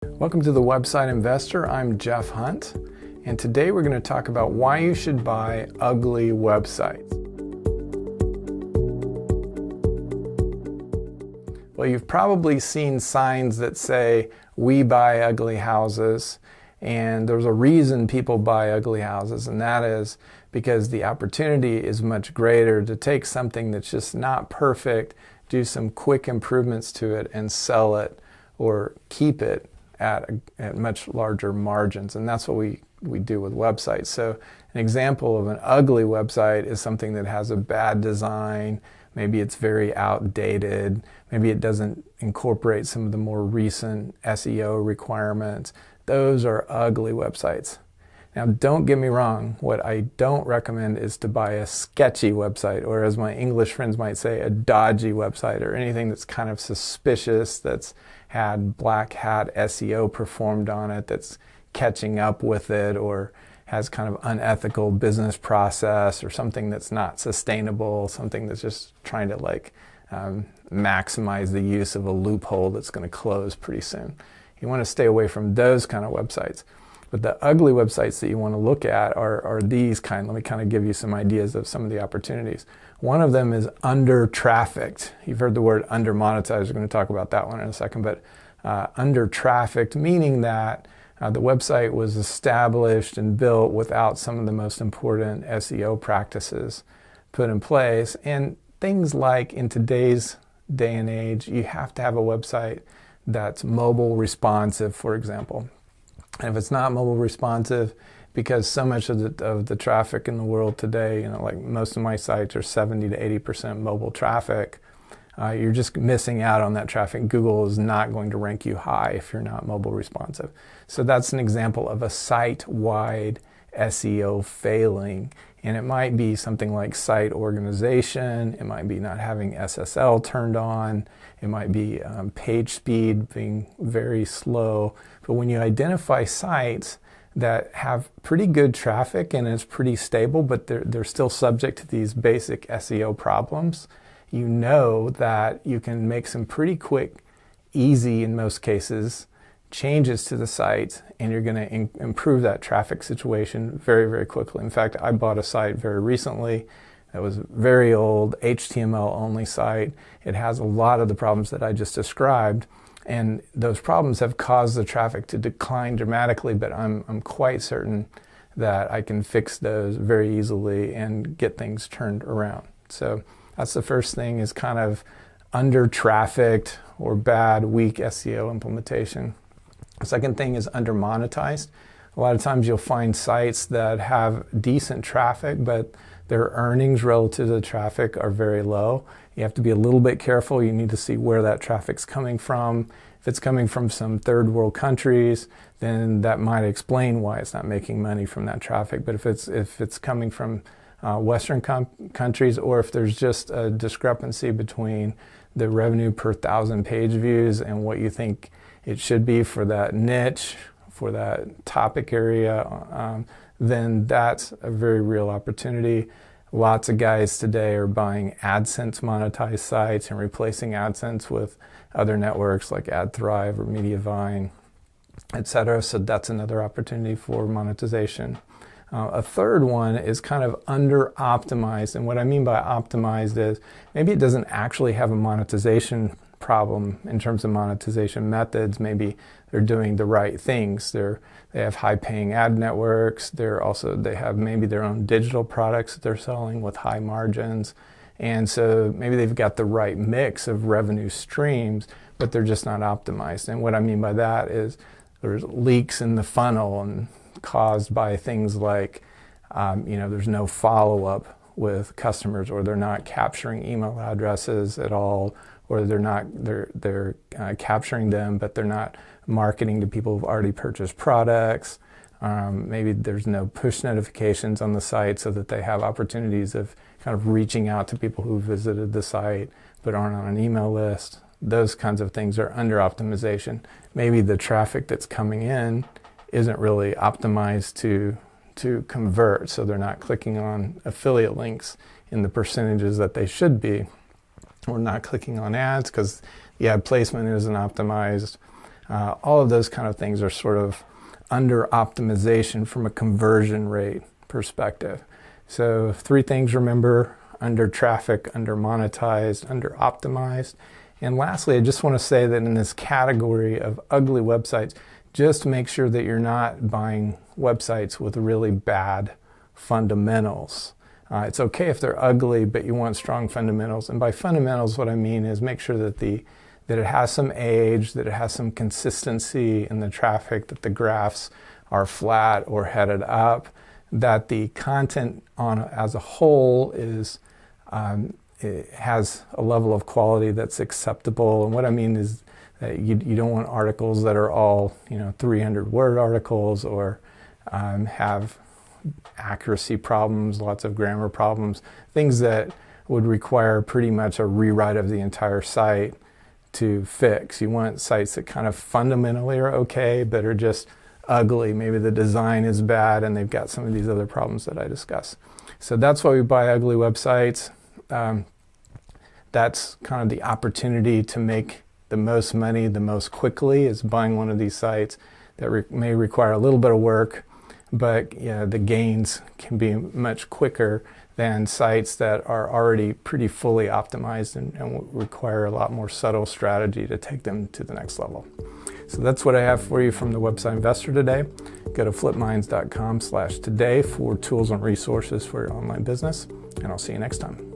Welcome to the Website Investor. I'm Jeff Hunt, and today we're going to talk about why you should buy ugly websites. Well, you've probably seen signs that say, "We buy ugly houses," and there's a reason people buy ugly houses, and that is because the opportunity is much greater to take something that's just not perfect, do some quick improvements to it, and sell it or keep it at much larger margins. And that's what we do with websites. So an example of an ugly website is something that has a bad design. Maybe it's very outdated. Maybe it doesn't incorporate some of the more recent SEO requirements. Those are ugly websites. Now, don't get me wrong. What I don't recommend is to buy a sketchy website, or as my English friends might say, a dodgy website, or anything that's kind of suspicious, that's had black hat SEO performed on it, that's catching up with it, or has kind of unethical business process, or something that's not sustainable, something that's just trying to maximize the use of a loophole that's going to close pretty soon. You want to stay away from those kind of websites. But the ugly websites that you want to look at are these kind. Let me kind of give you some ideas of some of the opportunities. One of them is under-trafficked. You've heard the word under-monetized. We're going to talk about that one in a second. But under-trafficked, meaning that the website was established and built without some of the most important SEO practices put in place. And things like, in today's day and age, you have to have a website that's mobile responsive, for example. And if it's not mobile responsive, because so much of the traffic in the world today, like most of my sites are 70 to 80% mobile traffic, you're just missing out on that traffic. Google is not going to rank you high if you're not mobile responsive. So that's an example of a site-wide SEO failing. And it might be something like site organization. It might be not having SSL turned on. It might be page speed being very slow. But when you identify sites that have pretty good traffic and it's pretty stable, but they're still subject to these basic SEO problems, you know that you can make some pretty quick, easy in most cases, changes to the site, and you're going to improve that traffic situation very, very quickly. In fact, I bought a site very recently that was very old, HTML only site. It has a lot of the problems that I just described, and those problems have caused the traffic to decline dramatically, but I'm quite certain that I can fix those very easily and get things turned around. So that's the first thing, is kind of under-trafficked or bad, weak SEO implementation. The second thing is under-monetized. A lot of times you'll find sites that have decent traffic, but their earnings relative to the traffic are very low. You have to be a little bit careful. You need to see where that traffic's coming from. If it's coming from some third world countries, then that might explain why it's not making money from that traffic. But if it's coming from Western countries, or if there's just a discrepancy between the revenue per 1,000 page views and what you think it should be for that niche, for that topic area, then that's a very real opportunity. Lots of guys today are buying AdSense monetized sites and replacing AdSense with other networks like AdThrive or Mediavine, etc. So that's another opportunity for monetization. A third one is kind of under-optimized. And what I mean by optimized is maybe it doesn't actually have a monetization problem in terms of monetization methods. Maybe they're doing the right things. They have high-paying ad networks. They have maybe their own digital products that they're selling with high margins. And so maybe they've got the right mix of revenue streams, but they're just not optimized. And what I mean by that is there's leaks in the funnel, and caused by things like, there's no follow-up with customers, or they're not capturing email addresses at all, or they're capturing them, but they're not marketing to people who've already purchased products. Maybe there's no push notifications on the site so that they have opportunities of kind of reaching out to people who visited the site but aren't on an email list. Those kinds of things are under optimization. Maybe the traffic that's coming in isn't really optimized to convert, so they're not clicking on affiliate links in the percentages that they should be. Or not clicking on ads because the ad placement isn't optimized. All of those kind of things are sort of under optimization from a conversion rate perspective. So 3 things, remember: under traffic, under monetized, under optimized. And lastly, I just want to say that in this category of ugly websites, just make sure that you're not buying websites with really bad fundamentals. It's okay if they're ugly, but you want strong fundamentals. And by fundamentals, what I mean is make sure that that it has some age, that it has some consistency in the traffic, that the graphs are flat or headed up, that the content as a whole it has a level of quality that's acceptable. And what I mean is that you don't want articles that are all 300-word articles, or have accuracy problems, lots of grammar problems, things that would require pretty much a rewrite of the entire site to fix. You want sites that kind of fundamentally are okay, but are just ugly. Maybe the design is bad and they've got some of these other problems that I discussed. So that's why we buy ugly websites. That's kind of the opportunity to make the most money the most quickly, is buying one of these sites that may require a little bit of work, but the gains can be much quicker than sites that are already pretty fully optimized and require a lot more subtle strategy to take them to the next level. So that's what I have for you from the Website Investor today. Go to flipminds.com/today for tools and resources for your online business, and I'll see you next time.